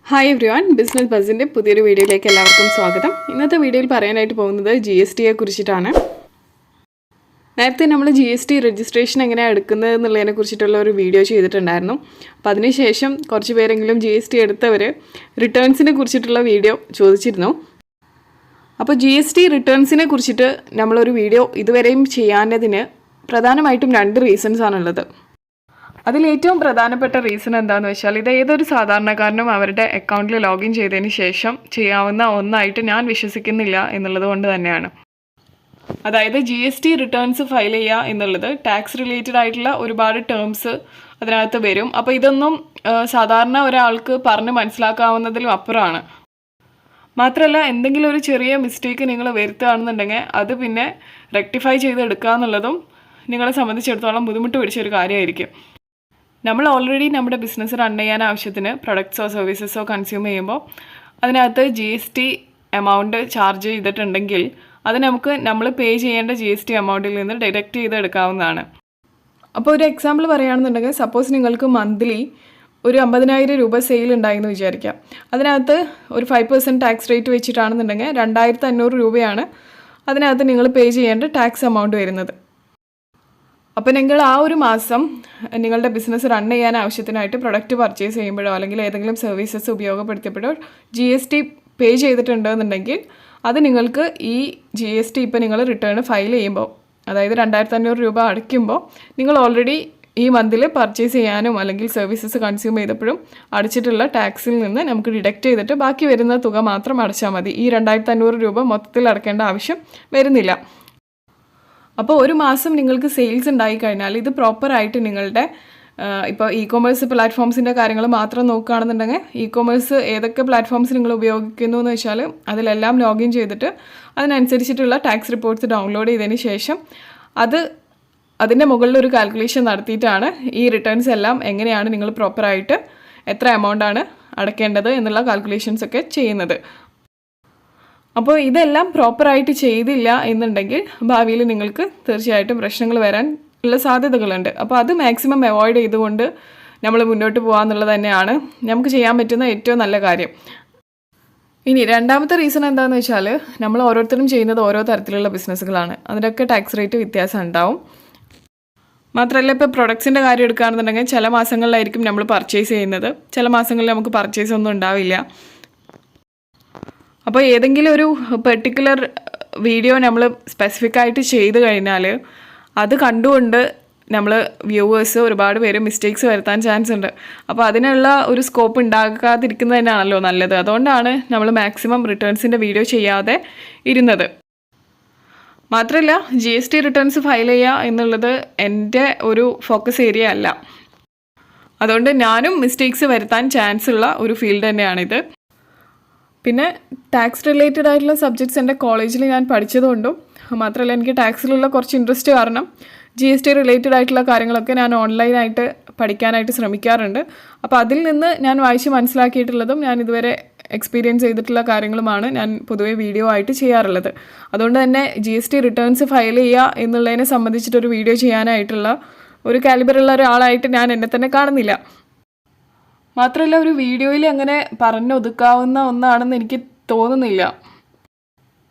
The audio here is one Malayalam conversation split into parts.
ഹായ് എവ്രിവൺ, ബിസിനസ് ബസ്സിൻ്റെ പുതിയൊരു വീഡിയോയിലേക്ക് എല്ലാവർക്കും സ്വാഗതം. ഇന്നത്തെ വീഡിയോയിൽ പറയാനായിട്ട് പോകുന്നത് GSTയെ കുറിച്ചിട്ടാണ്. നേരത്തെ നമ്മൾ GST രജിസ്ട്രേഷൻ എങ്ങനെയാണ് എടുക്കുന്നത് എന്നുള്ളതിനെ കുറിച്ചിട്ടുള്ള ഒരു വീഡിയോ ചെയ്തിട്ടുണ്ടായിരുന്നു. അപ്പോൾ അതിനുശേഷം കുറച്ച് പേരെങ്കിലും GST എടുത്തവർ റിട്ടേൺസിനെ കുറിച്ചിട്ടുള്ള വീഡിയോ ചോദിച്ചിരുന്നു. അപ്പോൾ GST റിട്ടേൺസിനെ കുറിച്ചിട്ട് നമ്മളൊരു വീഡിയോ ഇതുവരെയും ചെയ്യാനതിന് പ്രധാനമായിട്ടും 2 റീസൺസ് ആണുള്ളത്. അതിലേറ്റവും പ്രധാനപ്പെട്ട റീസൺ എന്താണെന്ന് വെച്ചാൽ ഇത് ഏതൊരു സാധാരണക്കാരനും അവരുടെ അക്കൗണ്ടിൽ ലോഗിൻ ചെയ്തതിന് ശേഷം ചെയ്യാവുന്ന ഒന്നായിട്ട് ഞാൻ വിശ്വസിക്കുന്നില്ല എന്നുള്ളത് കൊണ്ട് തന്നെയാണ്. അതായത് GST റിട്ടേൺസ് ഫയൽ ചെയ്യുക എന്നുള്ളത് ടാക്സ് റിലേറ്റഡ് ആയിട്ടുള്ള ഒരുപാട് ടേംസ് അതിനകത്ത് വരും. അപ്പോൾ ഇതൊന്നും സാധാരണ ഒരാൾക്ക് പറഞ്ഞ് മനസ്സിലാക്കാവുന്നതിലും അപ്പുറമാണ്. മാത്രമല്ല, എന്തെങ്കിലും ഒരു ചെറിയ മിസ്റ്റേക്ക് നിങ്ങൾ വരുത്തുകയാണെന്നുണ്ടെങ്കിൽ അത് പിന്നെ റെക്ടിഫൈ ചെയ്തെടുക്കുക എന്നുള്ളതും നിങ്ങളെ സംബന്ധിച്ചിടത്തോളം ബുദ്ധിമുട്ട് പിടിച്ചൊരു കാര്യമായിരിക്കും. നമ്മൾ ഓൾറെഡി നമ്മുടെ ബിസിനസ് റൺ ചെയ്യാൻ ആവശ്യത്തിന് പ്രൊഡക്ട്സോ സർവീസസോ കൺസ്യൂം ചെയ്യുമ്പോൾ അതിനകത്ത് GST എമൗണ്ട് ചാർജ് ചെയ്തിട്ടുണ്ടെങ്കിൽ അത് നമ്മൾ പേ ചെയ്യേണ്ട GST എമൗണ്ടിൽ നിന്ന് ഡിഡക്റ്റ് ചെയ്തെടുക്കാവുന്നതാണ്. അപ്പോൾ ഒരു എക്സാമ്പിൾ പറയുകയാണെന്നുണ്ടെങ്കിൽ, സപ്പോസ് നിങ്ങൾക്ക് മന്ത്ലി ഒരു 50,000 രൂപ സെയിൽ ഉണ്ടായെന്ന് വിചാരിക്കാം. അതിനകത്ത് ഒരു 5% ടാക്സ് റേറ്റ് വെച്ചിട്ടാണെന്നുണ്ടെങ്കിൽ 2,500 രൂപയാണ് അതിനകത്ത് നിങ്ങൾ പേ ചെയ്യേണ്ട ടാക്സ് എമൗണ്ട് വരുന്നത്. അപ്പോൾ നിങ്ങൾ ആ ഒരു മാസം നിങ്ങളുടെ ബിസിനസ് റൺ ചെയ്യാൻ ആവശ്യത്തിനായിട്ട് പ്രൊഡക്റ്റ് പർച്ചേസ് ചെയ്യുമ്പോഴോ അല്ലെങ്കിൽ ഏതെങ്കിലും സർവീസസ് ഉപയോഗപ്പെടുത്തിയപ്പോഴോ GST പേ ചെയ്തിട്ടുണ്ടെന്നുണ്ടെങ്കിൽ അത് നിങ്ങൾക്ക് ഈ GST ഇപ്പോൾ നിങ്ങൾ റിട്ടേൺ ഫയൽ ചെയ്യുമ്പോൾ, അതായത് 2,500 രൂപ അടയ്ക്കുമ്പോൾ നിങ്ങൾ ഓൾറെഡി ഈ മന്തിൽ പർച്ചേസ് ചെയ്യാനും അല്ലെങ്കിൽ സർവീസസ് കൺസ്യൂം ചെയ്തപ്പോഴും അടച്ചിട്ടുള്ള ടാക്സിൽ നിന്ന് നമുക്ക് ഡിഡക്റ്റ് ചെയ്തിട്ട് ബാക്കി വരുന്ന തുക മാത്രം അടച്ചാൽ മതി. ഈ 2,500 രൂപ മൊത്തത്തിൽ അടയ്ക്കേണ്ട ആവശ്യം വരുന്നില്ല. അപ്പോൾ ഒരു മാസം നിങ്ങൾക്ക് സെയിൽസ് ഉണ്ടായി കഴിഞ്ഞാൽ ഇത് പ്രോപ്പറായിട്ട് നിങ്ങളുടെ ഇപ്പോൾ ecommerce പ്ലാറ്റ്ഫോംസിൻ്റെ കാര്യങ്ങൾ മാത്രം നോക്കുകയാണെന്നുണ്ടെങ്കിൽ ecommerce ഏതൊക്കെ പ്ലാറ്റ്ഫോംസ് നിങ്ങൾ ഉപയോഗിക്കുന്നു എന്ന് വെച്ചാൽ അതിലെല്ലാം ലോഗിൻ ചെയ്തിട്ട് അതിനനുസരിച്ചിട്ടുള്ള ടാക്സ് റിപ്പോർട്ട്സ് ഡൗൺലോഡ് ചെയ്തതിന് ശേഷം അതിൻ്റെ മുകളിൽ ഒരു കാൽക്കുലേഷൻ നടത്തിയിട്ടാണ് ഈ റിട്ടേൺസ് എല്ലാം എങ്ങനെയാണ് നിങ്ങൾ പ്രോപ്പറായിട്ട് എത്ര എമൗണ്ടാണ് അടയ്ക്കേണ്ടത് എന്നുള്ള കാൽക്കുലേഷൻസ് ഒക്കെ ചെയ്യുന്നത്. അപ്പോൾ ഇതെല്ലാം പ്രോപ്പറായിട്ട് ചെയ്തില്ല എന്നുണ്ടെങ്കിൽ ഭാവിയിൽ നിങ്ങൾക്ക് തീർച്ചയായിട്ടും പ്രശ്നങ്ങൾ വരാൻ ഉള്ള സാധ്യതകളുണ്ട്. അപ്പോൾ അത് മാക്സിമം അവോയ്ഡ് ചെയ്തുകൊണ്ട് നമ്മൾ മുന്നോട്ട് പോകാമെന്നുള്ളത് തന്നെയാണ് നമുക്ക് ചെയ്യാൻ പറ്റുന്ന ഏറ്റവും നല്ല കാര്യം. ഇനി രണ്ടാമത്തെ റീസൺ എന്താണെന്ന് വെച്ചാൽ, നമ്മൾ ഓരോരുത്തരും ചെയ്യുന്നത് ഓരോ തരത്തിലുള്ള ബിസിനസ്സുകളാണ്. അതിനൊക്കെ ടാക്സ് റേറ്റ് വ്യത്യാസം ഉണ്ടാവും. മാത്രമല്ല, ഇപ്പോൾ പ്രൊഡക്ട്സിൻ്റെ കാര്യം എടുക്കുകയാണെന്നുണ്ടെങ്കിൽ ചില മാസങ്ങളിലായിരിക്കും നമ്മൾ പർച്ചേസ് ചെയ്യുന്നത്, ചില മാസങ്ങളിൽ നമുക്ക് പർച്ചേസ് ഒന്നും ഉണ്ടാവില്ല. അപ്പോൾ ഏതെങ്കിലും ഒരു പെർട്ടിക്കുലർ വീഡിയോ നമ്മൾ സ്പെസിഫിക് ആയിട്ട് ചെയ്ത് കഴിഞ്ഞാൽ അത് കണ്ടുകൊണ്ട് നമ്മൾ വ്യൂവേഴ്സ് ഒരുപാട് പേര് മിസ്റ്റേക്സ് വരുത്താൻ ചാൻസ് ഉണ്ട്. അപ്പോൾ അതിനുള്ള ഒരു സ്കോപ്പ് ഉണ്ടാക്കാതിരിക്കുന്നത് തന്നെയാണല്ലോ നല്ലത്. അതുകൊണ്ടാണ് നമ്മൾ മാക്സിമം റിട്ടേൺസിൻ്റെ വീഡിയോ ചെയ്യാതെ ഇരുന്നത്. മാത്രമല്ല, GST റിട്ടേൺസ് ഫയൽ ചെയ്യുക എന്നുള്ളത് എൻ്റെ ഒരു ഫോക്കസ് ഏരിയ അല്ല. അതുകൊണ്ട് ഞാനും മിസ്റ്റേക്സ് വരുത്താൻ ചാൻസ് ഉള്ള ഒരു ഫീൽഡ് തന്നെയാണിത്. പിന്നെ ടാക്സ് റിലേറ്റഡ് ആയിട്ടുള്ള സബ്ജക്ട്സ് എൻ്റെ കോളേജിൽ ഞാൻ പഠിച്ചതുകൊണ്ടും മാത്രമല്ല, എനിക്ക് ടാക്സിലുള്ള കുറച്ച് ഇൻട്രസ്റ്റ് കാരണം GST റിലേറ്റഡ് ആയിട്ടുള്ള കാര്യങ്ങളൊക്കെ ഞാൻ ഓൺലൈനായിട്ട് പഠിക്കാനായിട്ട് ശ്രമിക്കാറുണ്ട്. അപ്പോൾ അതിൽ നിന്ന് ഞാൻ വായിച്ച് മനസ്സിലാക്കിയിട്ടുള്ളതും ഞാൻ ഇതുവരെ എക്സ്പീരിയൻസ് ചെയ്തിട്ടുള്ള കാര്യങ്ങളുമാണ് ഞാൻ പൊതുവെ വീഡിയോ ആയിട്ട് ചെയ്യാറുള്ളത്. അതുകൊണ്ട് തന്നെ GST റിട്ടേൺസ് ഫയൽ ചെയ്യുക എന്നുള്ളതിനെ സംബന്ധിച്ചിട്ടൊരു വീഡിയോ ചെയ്യാനായിട്ടുള്ള ഒരു കാലിബറുള്ള ഒരാളായിട്ട് ഞാൻ എന്നെ തന്നെ കാണുന്നില്ല. മാത്രമല്ല, ഒരു വീഡിയോയിൽ അങ്ങനെ പറഞ്ഞൊതുക്കാവുന്ന ഒന്നാണെന്ന് എനിക്ക് തോന്നുന്നില്ല.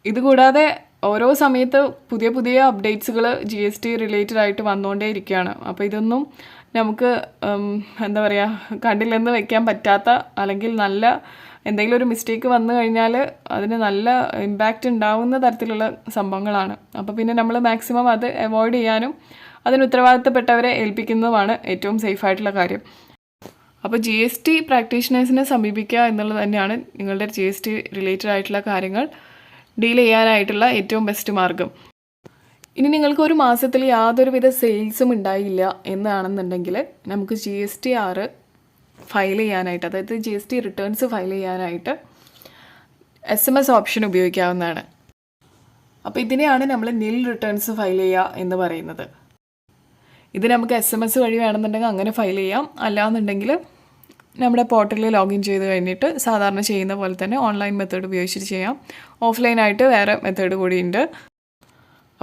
ഇതുകൂടാതെ ഓരോ സമയത്ത് പുതിയ പുതിയ അപ്ഡേറ്റ്സുകൾ GST റിലേറ്റഡ് ആയിട്ട് വന്നുകൊണ്ടേ ഇരിക്കുകയാണ്. അപ്പോൾ ഇതൊന്നും നമുക്ക് എന്താ പറയുക, കണ്ടില്ലെന്ന് വെക്കാൻ പറ്റാത്ത, അല്ലെങ്കിൽ നല്ല എന്തെങ്കിലും ഒരു മിസ്റ്റേക്ക് വന്നു കഴിഞ്ഞാൽ അതിന് നല്ല ഇമ്പാക്റ്റ് ഉണ്ടാവുന്ന തരത്തിലുള്ള സംഭവങ്ങളാണ്. അപ്പോൾ പിന്നെ നമ്മൾ മാക്സിമം അത് അവോയ്ഡ് ചെയ്യാനും അതിന് ഉത്തരവാദിത്തപ്പെട്ടവരെ ഏൽപ്പിക്കുന്നതുമാണ് ഏറ്റവും സേഫായിട്ടുള്ള കാര്യം. അപ്പോൾ GST പ്രാക്ടീഷണേഴ്സിനെ സമീപിക്കുക എന്നുള്ളത് തന്നെയാണ് നിങ്ങളുടെ GST റിലേറ്റഡ് ആയിട്ടുള്ള കാര്യങ്ങൾ ഡീൽ ചെയ്യാനായിട്ടുള്ള ഏറ്റവും ബെസ്റ്റ് മാർഗം. ഇനി നിങ്ങൾക്ക് ഒരു മാസത്തിൽ യാതൊരുവിധ സെയിൽസും ഉണ്ടായില്ല എന്നാണെന്നുണ്ടെങ്കിൽ നമുക്ക് GSTR ഫയൽ ചെയ്യാനായിട്ട്, അതായത് GST റിട്ടേൺസ് ഫയൽ ചെയ്യാനായിട്ട് SMS ഓപ്ഷൻ ഉപയോഗിക്കാവുന്നതാണ്. അപ്പോൾ ഇതിനെയാണ് നമ്മൾ നിൽ റിട്ടേൺസ് ഫയൽ ചെയ്യുക എന്ന് പറയുന്നത്. ഇത് നമുക്ക് SMS വഴി വേണമെന്നുണ്ടെങ്കിൽ അങ്ങനെ ഫയൽ ചെയ്യാം. അല്ലാന്നുണ്ടെങ്കിൽ നമ്മുടെ പോർട്ടലിൽ ലോഗിൻ ചെയ്ത് കഴിഞ്ഞിട്ട് സാധാരണ ചെയ്യുന്ന പോലെ തന്നെ ഓൺലൈൻ മെത്തേഡ് ഉപയോഗിച്ചിട്ട് ചെയ്യാം. ഓഫ്ലൈനായിട്ട് വേറെ മെത്തേഡ് കൂടിയുണ്ട്.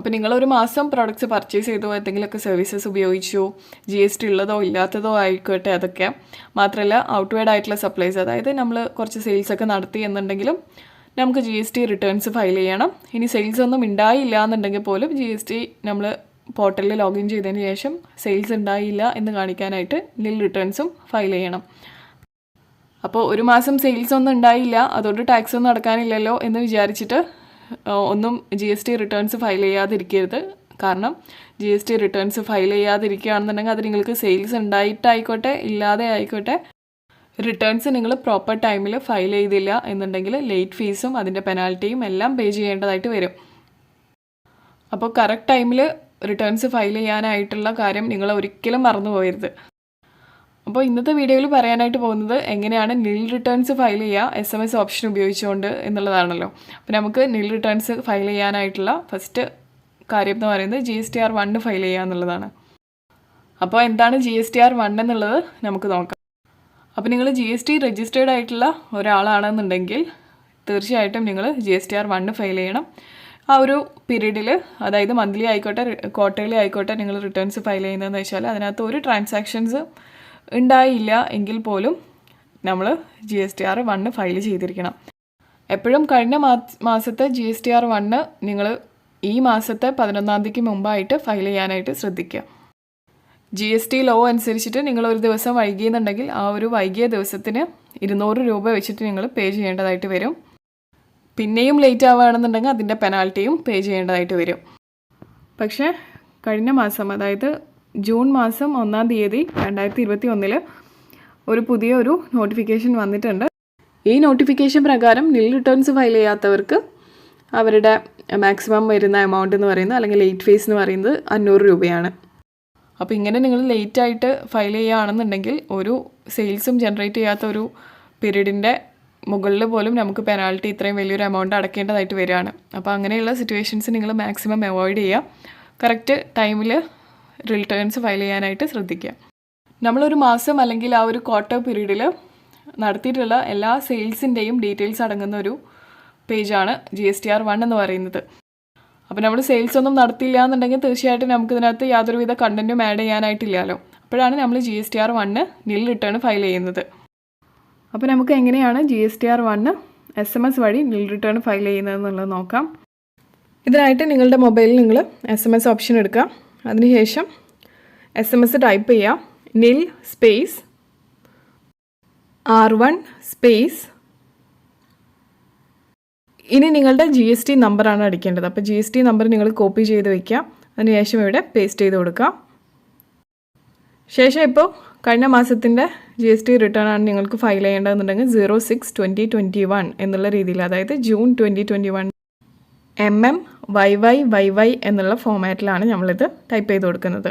അപ്പോൾ നിങ്ങളൊരു മാസം പ്രോഡക്റ്റ്സ് പർച്ചേസ് ചെയ്തോ എന്തെങ്കിലുമൊക്കെ സർവീസസ് ഉപയോഗിച്ചോ GST ഉള്ളതോ ഇല്ലാത്തതോ ആയിക്കോട്ടെ അതൊക്കെ മാത്രമല്ല ഔട്ട്വേർഡ് ആയിട്ടുള്ള സപ്ലൈസ് അതായത് നമ്മൾ കുറച്ച് സെയിൽസൊക്കെ നടത്തി എന്നുണ്ടെങ്കിലും നമുക്ക് GST റിട്ടേൺസ് ഫയൽ ചെയ്യണം. ഇനി സെയിൽസ് ഒന്നും ഉണ്ടായില്ല എന്നുണ്ടെങ്കിൽ പോലും GST നമ്മൾ പോർട്ടലിൽ ലോഗിൻ ചെയ്തതിന് ശേഷം സെയിൽസ് ഉണ്ടായില്ല എന്ന് കാണിക്കാനായിട്ട് നിൽ റിട്ടേൺസും ഫയൽ ചെയ്യണം. അപ്പോൾ ഒരു മാസം സെയിൽസ് ഒന്നും ഉണ്ടായില്ല അതുകൊണ്ട് ടാക്സ് ഒന്നും അടക്കാനില്ലല്ലോ എന്ന് വിചാരിച്ചിട്ട് ഒന്നും GST റിട്ടേൺസ് ഫയൽ ചെയ്യാതിരിക്കരുത്. കാരണം GST റിട്ടേൺസ് ഫയൽ ചെയ്യാതിരിക്കുകയാണെന്നുണ്ടെങ്കിൽ അത് നിങ്ങൾക്ക് സെയിൽസ് ഉണ്ടായിട്ടായിക്കോട്ടെ ഇല്ലാതെ ആയിക്കോട്ടെ റിട്ടേൺസ് നിങ്ങൾ പ്രോപ്പർ ടൈമിൽ ഫയൽ ചെയ്തില്ല എന്നുണ്ടെങ്കിൽ ലേറ്റ് ഫീസും അതിൻ്റെ പെനാൽറ്റിയും എല്ലാം പേ ചെയ്യേണ്ടതായിട്ട് വരും. അപ്പോൾ കറക്റ്റ് ടൈമിൽ റിട്ടേൺസ് ഫയൽ ചെയ്യാനായിട്ടുള്ള കാര്യം നിങ്ങൾ ഒരിക്കലും മറന്നു പോകരുത്. അപ്പോൾ ഇന്നത്തെ വീഡിയോയിൽ പറയാനായിട്ട് പോകുന്നത് എങ്ങനെയാണ് നിൽ റിട്ടേൺസ് ഫയൽ ചെയ്യുക SMS ഓപ്ഷൻ ഉപയോഗിച്ചുകൊണ്ട് എന്നുള്ളതാണല്ലോ. അപ്പോൾ നമുക്ക് നിൽ റിട്ടേൺസ് ഫയൽ ചെയ്യാനായിട്ടുള്ള ഫസ്റ്റ് കാര്യം എന്ന് പറയുന്നത് GSTR1 ഫയൽ ചെയ്യുക എന്നുള്ളതാണ്. അപ്പോൾ എന്താണ് GSTR1 എന്നുള്ളത് നമുക്ക് നോക്കാം. അപ്പോൾ നിങ്ങൾ GST രജിസ്റ്റേർഡ് ആയിട്ടുള്ള ഒരാളാണെന്നുണ്ടെങ്കിൽ തീർച്ചയായിട്ടും നിങ്ങൾ GSTR1 ഫയൽ ചെയ്യണം. ആ ഒരു പീരീഡിൽ അതായത് മന്ത്ലി ആയിക്കോട്ടെ ക്വാർട്ടർലി ആയിക്കോട്ടെ നിങ്ങൾ റിട്ടേൺസ് ഫയൽ ചെയ്യുന്നതെന്ന് വെച്ചാൽ അതിനകത്ത് ഒരു ട്രാൻസാക്ഷൻസ് ഉണ്ടായില്ല എങ്കിൽ പോലും നമ്മൾ GSTR1 ഫയൽ ചെയ്തിരിക്കണം. എപ്പോഴും കഴിഞ്ഞ മാസത്തെ GSTR1 നിങ്ങൾ ഈ മാസത്തെ 11-ാം തീയതിക്ക് മുമ്പായിട്ട് ഫയൽ ചെയ്യാനായിട്ട് ശ്രദ്ധിക്കുക. GST ലോ അനുസരിച്ചിട്ട് നിങ്ങൾ ഒരു ദിവസം വൈകിയെന്നുണ്ടെങ്കിൽ ആ ഒരു വൈകിയ ദിവസത്തിന് 200 രൂപ വെച്ചിട്ട് നിങ്ങൾ പേ ചെയ്യേണ്ടതായിട്ട് വരും. പിന്നെയും ലേറ്റ് ആവുകയാണെന്നുണ്ടെങ്കിൽ അതിൻ്റെ പെനാൽറ്റിയും പേ ചെയ്യേണ്ടതായിട്ട് വരും. പക്ഷേ കഴിഞ്ഞ മാസം അതായത് ജൂൺ മാസം 1-ാം തീയതി 2021 ഒരു പുതിയൊരു നോട്ടിഫിക്കേഷൻ വന്നിട്ടുണ്ട്. ഈ നോട്ടിഫിക്കേഷൻ പ്രകാരം നിൽ റിട്ടേൺസ് ഫയൽ ചെയ്യാത്തവർക്ക് അവരുടെ മാക്സിമം വരുന്ന എമൗണ്ട് എന്ന് പറയുന്നത് അല്ലെങ്കിൽ ലേറ്റ് ഫീസ് എന്ന് പറയുന്നത് 500 രൂപയാണ്. അപ്പോൾ ഇങ്ങനെ നിങ്ങൾ ലേറ്റായിട്ട് ഫയൽ ചെയ്യുകയാണെന്നുണ്ടെങ്കിൽ ഒരു സെയിൽസും ജനറേറ്റ് ചെയ്യാത്ത ഒരു പീരീഡിൻ്റെ മുകളിൽ പോലും നമുക്ക് പെനാൽറ്റി ഇത്രയും വലിയൊരു എമൗണ്ട് അടക്കേണ്ടതായിട്ട് വരികയാണ്. അപ്പോൾ അങ്ങനെയുള്ള സിറ്റുവേഷൻസ് നിങ്ങൾ മാക്സിമം അവോയ്ഡ് ചെയ്യുക. കറക്റ്റ് ടൈമിൽ റിട്ടേൺസ് ഫയൽ ചെയ്യാനായിട്ട് ശ്രദ്ധിക്കുക. നമ്മളൊരു മാസം അല്ലെങ്കിൽ ആ ഒരു ക്വാർട്ടർ പീരീഡിൽ നടത്തിയിട്ടുള്ള എല്ലാ സെയിൽസിൻ്റെയും ഡീറ്റെയിൽസ് അടങ്ങുന്ന ഒരു പേജാണ് GSTR1 എന്ന് പറയുന്നത്. അപ്പോൾ നമ്മൾ സെയിൽസ് ഒന്നും നടത്തിയില്ല എന്നുണ്ടെങ്കിൽ തീർച്ചയായിട്ടും നമുക്കിതിനകത്ത് യാതൊരുവിധ കണ്ടൻറ്റും ആഡ് ചെയ്യാനായിട്ടില്ലല്ലോ. അപ്പോഴാണ് നമ്മൾ GSTR1 നിൽ റിട്ടേൺ ഫയൽ ചെയ്യുന്നത്. അപ്പോൾ നമുക്ക് എങ്ങനെയാണ് GSTR1 SMS വഴി നിൽ റിട്ടേൺ ഫയൽ ചെയ്യുന്നതെന്നുള്ളത് നോക്കാം. ഇതിനായിട്ട് നിങ്ങളുടെ മൊബൈലിൽ നിങ്ങൾ SMS ഓപ്ഷൻ എടുക്കുക. അതിനുശേഷം SMS ടൈപ്പ് ചെയ്യുക നിൽ സ്പേസ് R1 സ്പേസ് ഇനി നിങ്ങളുടെ GST നമ്പറാണ് അടിക്കേണ്ടത്. അപ്പോൾ GST നമ്പർ നിങ്ങൾ കോപ്പി ചെയ്ത് വയ്ക്കുക. അതിനുശേഷം ഇവിടെ പേസ്റ്റ് ചെയ്ത് കൊടുക്കുക. ശേഷം ഇപ്പോൾ കഴിഞ്ഞ മാസത്തിൻ്റെ GST റിട്ടേൺ ആണ് നിങ്ങൾക്ക് ഫയൽ ചെയ്യേണ്ടതെന്നുണ്ടെങ്കിൽ 06/2021 എന്നുള്ള രീതിയിൽ അതായത് ജൂൺ 2021 YY എന്നുള്ള ഫോമാറ്റിലാണ് നമ്മളിത് ടൈപ്പ് ചെയ്ത് കൊടുക്കുന്നത്.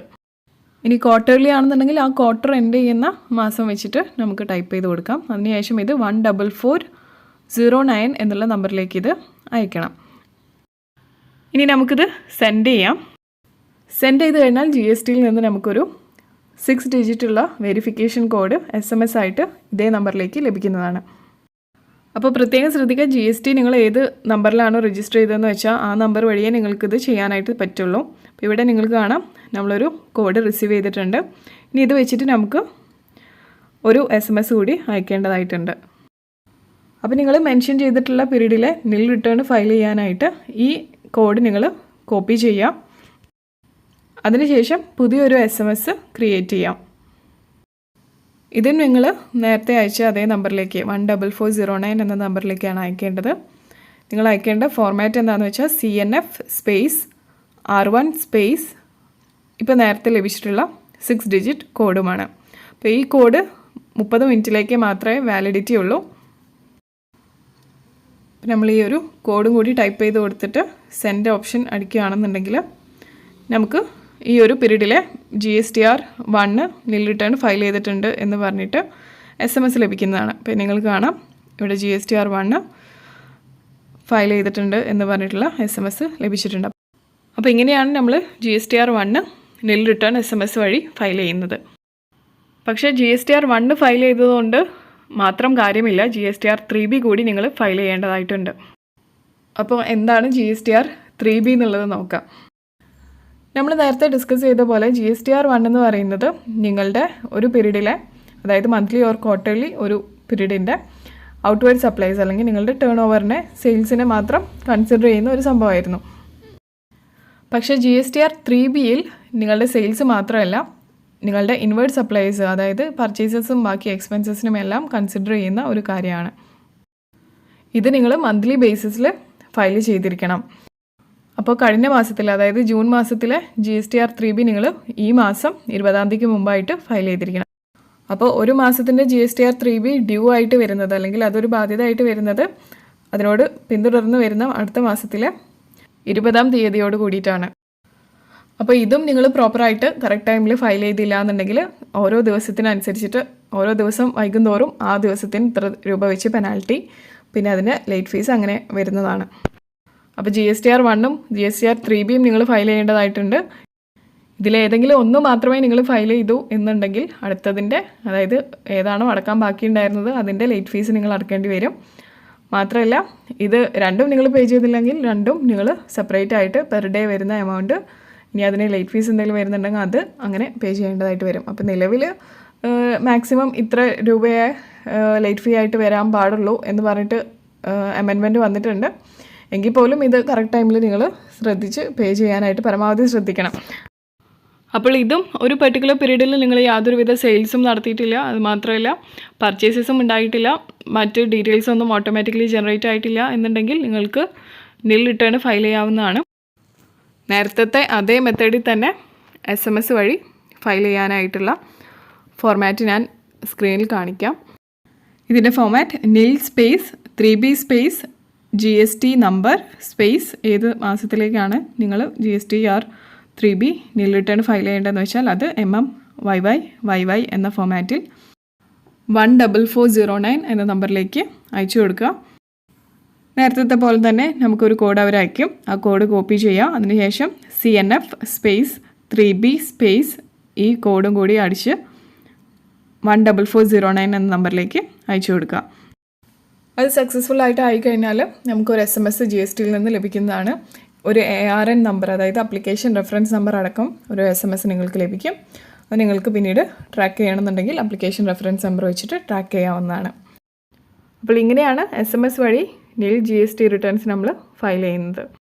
ഇനി ക്വാർട്ടർലി ആണെന്നുണ്ടെങ്കിൽ ആ ക്വാർട്ടർ എൻഡ് ചെയ്യുന്ന മാസം വെച്ചിട്ട് നമുക്ക് ടൈപ്പ് ചെയ്ത് കൊടുക്കാം. അതിനുശേഷം ഇത് 14409 എന്നുള്ള നമ്പറിലേക്ക് ഇത് അയക്കണം. ഇനി നമുക്കിത് സെൻഡ് ചെയ്യാം. സെൻഡ് ചെയ്ത് കഴിഞ്ഞാൽ GSTയിൽ നിന്ന് നമുക്കൊരു 6 ഡിജിറ്റുള്ള വെരിഫിക്കേഷൻ കോഡ് SMS ആയിട്ട് ഇതേ നമ്പറിലേക്ക് ലഭിക്കുന്നതാണ്. അപ്പോൾ പ്രത്യേകം ശ്രദ്ധിക്കുക, GST നിങ്ങൾ ഏത് നമ്പറിലാണോ രജിസ്റ്റർ ചെയ്തതെന്ന് വെച്ചാൽ ആ നമ്പർ വഴിയേ നിങ്ങൾക്കിത് ചെയ്യാനായിട്ട് പറ്റുള്ളൂ. അപ്പോൾ ഇവിടെ നിങ്ങൾക്ക് കാണാം നമ്മളൊരു കോഡ് റിസീവ് ചെയ്തിട്ടുണ്ട്. ഇനി ഇത് വെച്ചിട്ട് നമുക്ക് ഒരു SMS കൂടി അയക്കേണ്ടതായിട്ടുണ്ട്. അപ്പോൾ നിങ്ങൾ മെൻഷൻ ചെയ്തിട്ടുള്ള പീരീഡിലെ നിൽ റിട്ടേൺ ഫയൽ ചെയ്യാനായിട്ട് ഈ കോഡ് നിങ്ങൾ കോപ്പി ചെയ്യാം. അതിനുശേഷം പുതിയൊരു SMS ക്രിയേറ്റ് ചെയ്യാം. ഇതിന് നിങ്ങൾ നേരത്തെ അയച്ച അതേ നമ്പറിലേക്ക് 14409 എന്ന നമ്പറിലേക്കാണ് അയക്കേണ്ടത്. നിങ്ങൾ അയക്കേണ്ട ഫോർമാറ്റ് എന്താണെന്ന് വെച്ചാൽ CNF സ്പേസ് R1 സ്പേസ് ഇപ്പോൾ നേരത്തെ ലഭിച്ചിട്ടുള്ള 6 ഡിജിറ്റ് കോഡുമാണ്. അപ്പോൾ ഈ കോഡ് 30 മിനിറ്റിലേക്ക് മാത്രമേ വാലിഡിറ്റി ഉള്ളൂ. നമ്മൾ ഈ ഒരു കോഡും കൂടി ടൈപ്പ് ചെയ്ത് കൊടുത്തിട്ട് സെൻഡ് ഓപ്ഷൻ അടിക്കുകയാണെന്നുണ്ടെങ്കിൽ നമുക്ക് ഈ ഒരു പീരീഡിലെ GSTR1 നിൽ റിട്ടേൺ ഫയൽ ചെയ്തിട്ടുണ്ട് എന്ന് പറഞ്ഞിട്ട് SMS ലഭിക്കുന്നതാണ്. അപ്പോൾ നിങ്ങൾക്ക് കാണാം ഇവിടെ GSTR1 ഫയൽ ചെയ്തിട്ടുണ്ട് എന്ന് പറഞ്ഞിട്ടുള്ള SMS ലഭിച്ചിട്ടുണ്ട്. അപ്പോൾ ഇങ്ങനെയാണ് നമ്മൾ GSTR1 നിൽ റിട്ടേൺ SMS വഴി ഫയൽ ചെയ്യുന്നത്. പക്ഷേ GSTR1 ഫയൽ ചെയ്തതുകൊണ്ട് മാത്രം കാര്യമില്ല, GSTR3B കൂടി നിങ്ങൾ ഫയൽ ചെയ്യേണ്ടതായിട്ടുണ്ട്. അപ്പോൾ എന്താണ് GSTR3B എന്നുള്ളത് നോക്കാം. നമ്മൾ നേരത്തെ ഡിസ്കസ് ചെയ്ത പോലെ GSTR1 എന്ന് പറയുന്നത് നിങ്ങളുടെ ഒരു പീരീഡിലെ, അതായത് മന്ത്ലി ഓർ ക്വാർട്ടർലി ഒരു പീരീഡിൻ്റെ ഔട്ട്വേർഡ് സപ്ലൈസ് അല്ലെങ്കിൽ നിങ്ങളുടെ ടേൺ ഓവറിനെ, സെയിൽസിനെ മാത്രം കൺസിഡർ ചെയ്യുന്ന ഒരു സംഭവമായിരുന്നു. പക്ഷേ GSTR3Bയിൽ നിങ്ങളുടെ സെയിൽസ് മാത്രമല്ല, നിങ്ങളുടെ ഇൻവേർഡ് സപ്ലൈസ്, അതായത് പർച്ചേസസും ബാക്കി എക്സ്പെൻസസിനും എല്ലാം കൺസിഡർ ചെയ്യുന്ന ഒരു കാര്യമാണ്. ഇത് നിങ്ങൾ മന്ത്ലി ബേസിസിൽ ഫയൽ ചെയ്തിരിക്കണം. അപ്പോൾ കഴിഞ്ഞ മാസത്തിൽ, അതായത് ജൂൺ മാസത്തിലെ GSTR3B നിങ്ങൾ ഈ മാസം 20-ാം തീയതിക്ക് മുമ്പായിട്ട് ഫയൽ ചെയ്തിരിക്കണം. അപ്പോൾ ഒരു മാസത്തിൻ്റെ GSTR3B ഡ്യൂ ആയിട്ട് വരുന്നത്, അല്ലെങ്കിൽ അതൊരു ബാധ്യത ആയിട്ട് വരുന്നത് അതിനോട് പിന്തുടർന്ന് വരുന്ന അടുത്ത മാസത്തിലെ 20-ാം തീയതിയോട് കൂടിയിട്ടാണ്. അപ്പോൾ ഇതും നിങ്ങൾ പ്രോപ്പറായിട്ട് കറക്റ്റ് ടൈമിൽ ഫയൽ ചെയ്തില്ല എന്നുണ്ടെങ്കിൽ ഓരോ ദിവസത്തിനനുസരിച്ചിട്ട് ഓരോ ദിവസം വൈകുന്തോറും ആ ദിവസത്തിന് ഇത്ര രൂപ വെച്ച് പെനാൽറ്റി, പിന്നെ അതിന് ലേറ്റ് ഫീസ് അങ്ങനെ വരുന്നതാണ്. അപ്പോൾ GSTR1ഉം GSTR3Bയും നിങ്ങൾ ഫയൽ ചെയ്യേണ്ടതായിട്ടുണ്ട്. ഇതിലേതെങ്കിലും ഒന്ന് മാത്രമേ നിങ്ങൾ ഫയൽ ചെയ്തു എന്നുണ്ടെങ്കിൽ അടുത്തതിൻ്റെ, അതായത് ഏതാണോ അടക്കാൻ ബാക്കിയുണ്ടായിരുന്നത് അതിൻ്റെ ലേറ്റ് ഫീസ് നിങ്ങൾ അടക്കേണ്ടി വരും. മാത്രമല്ല ഇത് രണ്ടും നിങ്ങൾ പേ ചെയ്തില്ലെങ്കിൽ രണ്ടും നിങ്ങൾ സെപ്പറേറ്റ് ആയിട്ട് പെർ ഡേ വരുന്ന എമൗണ്ട്, ഇനി അതിന് ലേറ്റ് ഫീസ് എന്തെങ്കിലും വരുന്നുണ്ടെങ്കിൽ അത് അങ്ങനെ പേ ചെയ്യേണ്ടതായിട്ട് വരും. അപ്പോൾ നിലവിൽ മാക്സിമം ഇത്ര രൂപയെ ലേറ്റ് ഫീ ആയിട്ട് വരാൻ പാടുള്ളൂ എന്ന് പറഞ്ഞിട്ട് അമെൻമെൻറ്റ് വന്നിട്ടുണ്ട്. എങ്കിൽ പോലും ഇത് കറക്റ്റ് ടൈമിൽ നിങ്ങൾ ശ്രദ്ധിച്ച് പേ ചെയ്യാനായിട്ട് പരമാവധി ശ്രദ്ധിക്കണം. അപ്പോൾ ഇതും ഒരു പെർട്ടിക്കുലർ പീരീഡിൽ നിങ്ങൾ യാതൊരുവിധ സെയിൽസും നടത്തിയിട്ടില്ല, അത് മാത്രമല്ല പർച്ചേസസും ഉണ്ടായിട്ടില്ല, മറ്റ് ഡീറ്റെയിൽസ് ഒന്നും ഓട്ടോമാറ്റിക്കലി ജനറേറ്റ് ആയിട്ടില്ല എന്നുണ്ടെങ്കിൽ നിങ്ങൾക്ക് നിൽ റിട്ടേൺ ഫയൽ ചെയ്യാവുന്നതാണ്. നേരത്തെ അതേ മെത്തേഡിൽ തന്നെ SMS വഴി ഫയൽ ചെയ്യാനായിട്ടുള്ള ഫോർമാറ്റ് ഞാൻ സ്ക്രീനിൽ കാണിക്കാം. ഇതിൻ്റെ ഫോർമാറ്റ് നിൽ space 3B space GST number space ഏത് മാസത്തിലേക്കാണ് നിങ്ങൾ GSTR3B നിൽ റിട്ടേൺ ഫയൽ ചെയ്യേണ്ടതെന്ന് വെച്ചാൽ അത് MMYY എന്ന ഫോർമാറ്റിൽ 14409 എന്ന നമ്പറിലേക്ക് അയച്ചു കൊടുക്കുക. നേരത്തെ പോലെ തന്നെ നമുക്കൊരു കോഡ് അവർ അയക്കും. ആ കോഡ് കോപ്പി ചെയ്യുക. അതിനുശേഷം CNF സ്പേസ് 3B സ്പേസ് ഈ കോഡും കൂടി അടിച്ച് 14409 എന്ന നമ്പറിലേക്ക് അയച്ചു കൊടുക്കുക. അത് സക്സസ്ഫുൾ ആയിട്ട് ആയിക്കഴിഞ്ഞാൽ നമുക്കൊരു SMS GSTയിൽ നിന്ന് ലഭിക്കുന്നതാണ്. ഒരു ARN നമ്പർ, അതായത് അപ്ലിക്കേഷൻ റെഫറൻസ് നമ്പർ അടക്കം ഒരു SMS നിങ്ങൾക്ക് ലഭിക്കും. അത് നിങ്ങൾക്ക് പിന്നീട് ട്രാക്ക് ചെയ്യണമെന്നുണ്ടെങ്കിൽ അപ്ലിക്കേഷൻ റെഫറൻസ് നമ്പർ വെച്ചിട്ട് ട്രാക്ക് ചെയ്യാവുന്നതാണ്. അപ്പോൾ ഇങ്ങനെയാണ് SMS വഴി നിൽ GST റിട്ടേൺസ് നമ്മൾ ഫയൽ ചെയ്യുന്നത്.